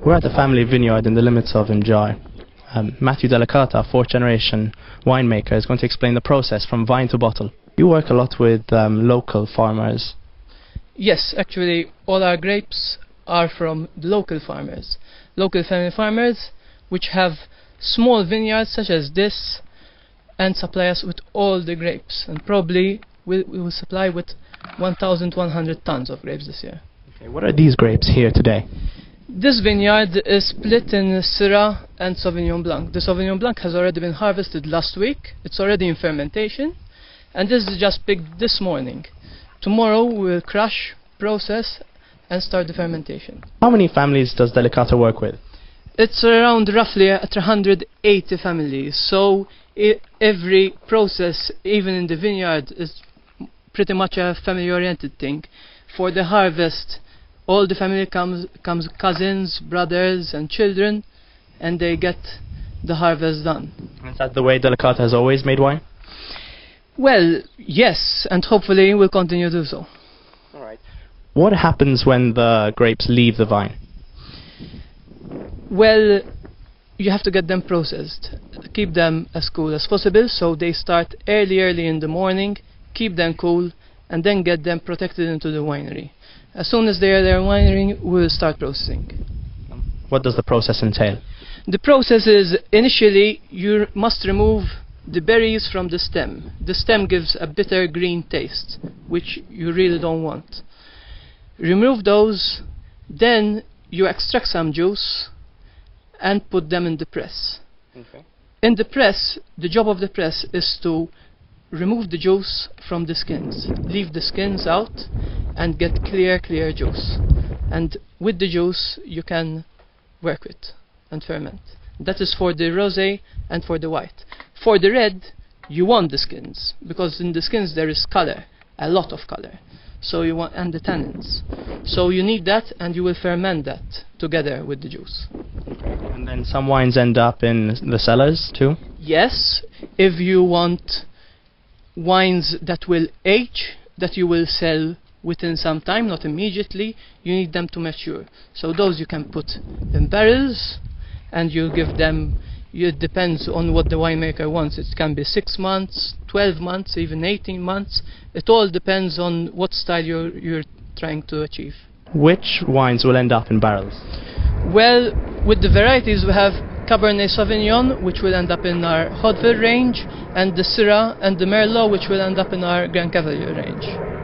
We're at the family vineyard in the limits of Enjoy. Matthew Delicata, fourth generation winemaker, is going to explain the process from vine to bottle. You work a lot with local farmers. Yes, actually all our grapes are from the local farmers, local family farmers, which have small vineyards such as this and supply us with all the grapes, and probably we will supply with 1,100 tons of grapes this year. Okay, what are these grapes here today? This vineyard is split in Syrah and Sauvignon Blanc. The Sauvignon Blanc has already been harvested last week. It's already in fermentation, and this is just picked this morning. Tomorrow we will crush, process and start the fermentation. How many families does Delicata work with? It's around roughly 180 families, so every process, even in the vineyard, is pretty much a family-oriented thing. For the harvest, all the family comes cousins, brothers and children, and they get the harvest done. Is that the way Delicata has always made wine? Well, yes, and hopefully we'll continue to do so. All right. What happens when the grapes leave the vine? Well, you have to get them processed. Keep them as cool as possible, so they start early in the morning, keep them cool, and then get them protected into the winery. As soon as they are there in winery, we'll start processing. What does the process entail? The process is, initially, you must remove the berries from the stem. The stem gives a bitter green taste, which you really don't want. Remove those, then you extract some juice and put them in the press. Okay. In the press, the job of the press is to remove the juice from the skins, leave the skins out and get clear juice, and with the juice you can work with and ferment. That is for the rosé and for the white. For the red, you want the skins, because in the skins there is color, a lot of color, so you want, and the tannins, so you need that, and you will ferment that together with the juice. And then some wines end up in the cellars too? Yes, if you want wines that will age, that you will sell within some time, not immediately, you need them to mature. So those you can put in barrels, and you give them, it depends on what the winemaker wants. It can be 6 months, 12 months, even 18 months. It all depends on what style you're trying to achieve. Which wines will end up in barrels? Well, with the varieties we have Cabernet Sauvignon, which will end up in our Hauteville range, and the Syrah and the Merlot, which will end up in our Grand Cavalier range.